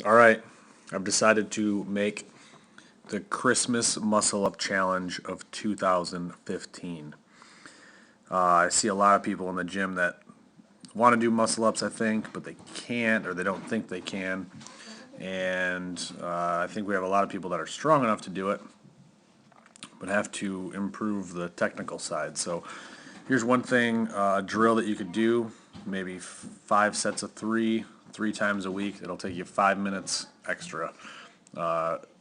Alright, I've decided to make the Christmas Muscle Up Challenge of 2015. I see a lot of people in the gym that want to do muscle ups, I think, but they can't or they don't think they can. And I think we have a lot of people that are strong enough to do it, but have to improve the technical side. So here's one thing, a drill that you could do, maybe 5 sets of three times a week. It'll take you 5 minutes extra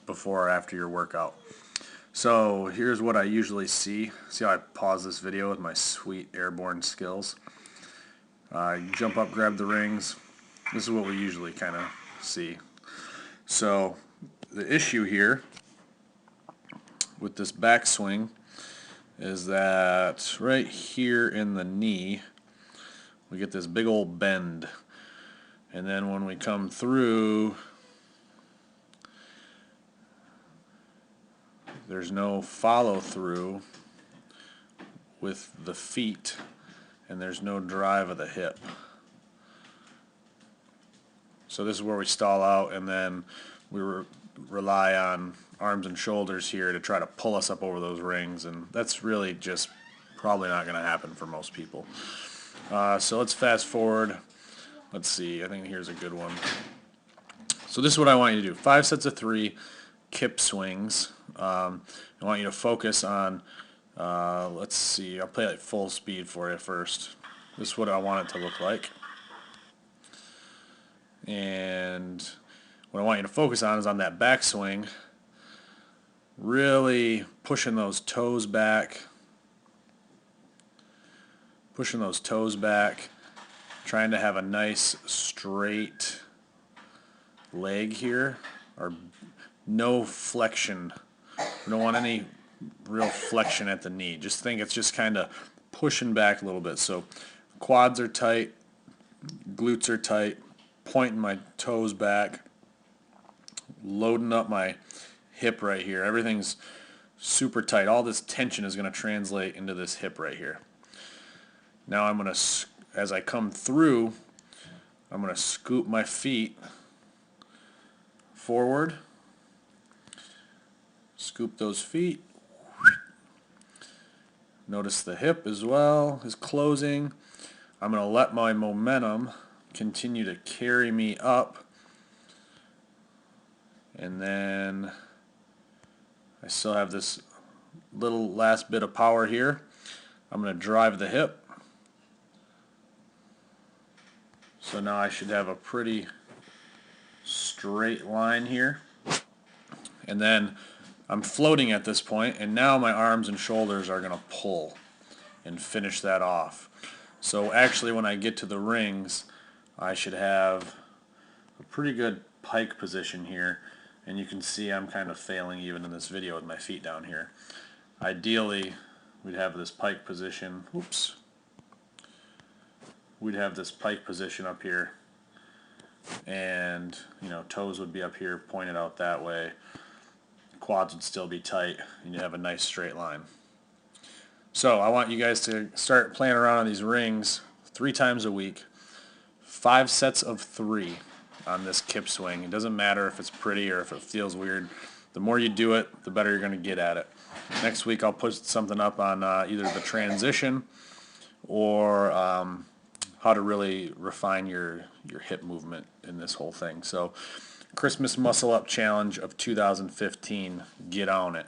before or after your workout. So here's what I usually see. See how I pause this video with my sweet airborne skills? You jump up, grab the rings. This is what we usually kind of see. So the issue here with this backswing is that right here in the knee we get this big old bend, and then when we come through there's no follow through with the feet, and there's no drive of the hip. So this is where we stall out, and then we rely on arms and shoulders here to try to pull us up over those rings, and that's really just probably not going to happen for most people. So let's fast forward. Let's see, I think here's a good one. So this is what I want you to do. 5 sets of 3 kip swings. I want you to focus on, let's see, I'll play like full speed for you first. This is what I want it to look like. And what I want you to focus on is on that backswing, really pushing those toes back, trying to have a nice straight leg here, or no flexion. We don't want any real flexion at the knee. Just think it's just kind of pushing back a little bit. So quads are tight, glutes are tight, pointing my toes back, loading up my hip right here. Everything's super tight. All this tension is going to translate into this hip right here. Now I'm going to, as I come through, I'm going to scoop my feet forward, scoop those feet. Notice the hip as well is closing. I'm going to let my momentum continue to carry me up, and then I still have this little last bit of power here. I'm going to drive the hip. So now I should have a pretty straight line here. And then I'm floating at this point, and now my arms and shoulders are going to pull and finish that off. So actually when I get to the rings, I should have a pretty good pike position here, and you can see I'm kind of failing even in this video with my feet down here. Ideally we'd have this pike position, we'd have this pike position up here, and toes would be up here pointed out that way, quads would still be tight, and you have a nice straight line. So I want you guys to start playing around on these rings 3 times a week, 5 sets of 3 on this kip swing. It doesn't matter if it's pretty or if it feels weird. The more you do it, the better you're going to get at it. Next week I'll put something up on either the transition or how to really refine your hip movement in this whole thing. So Christmas Muscle Up Challenge of 2015, get on it.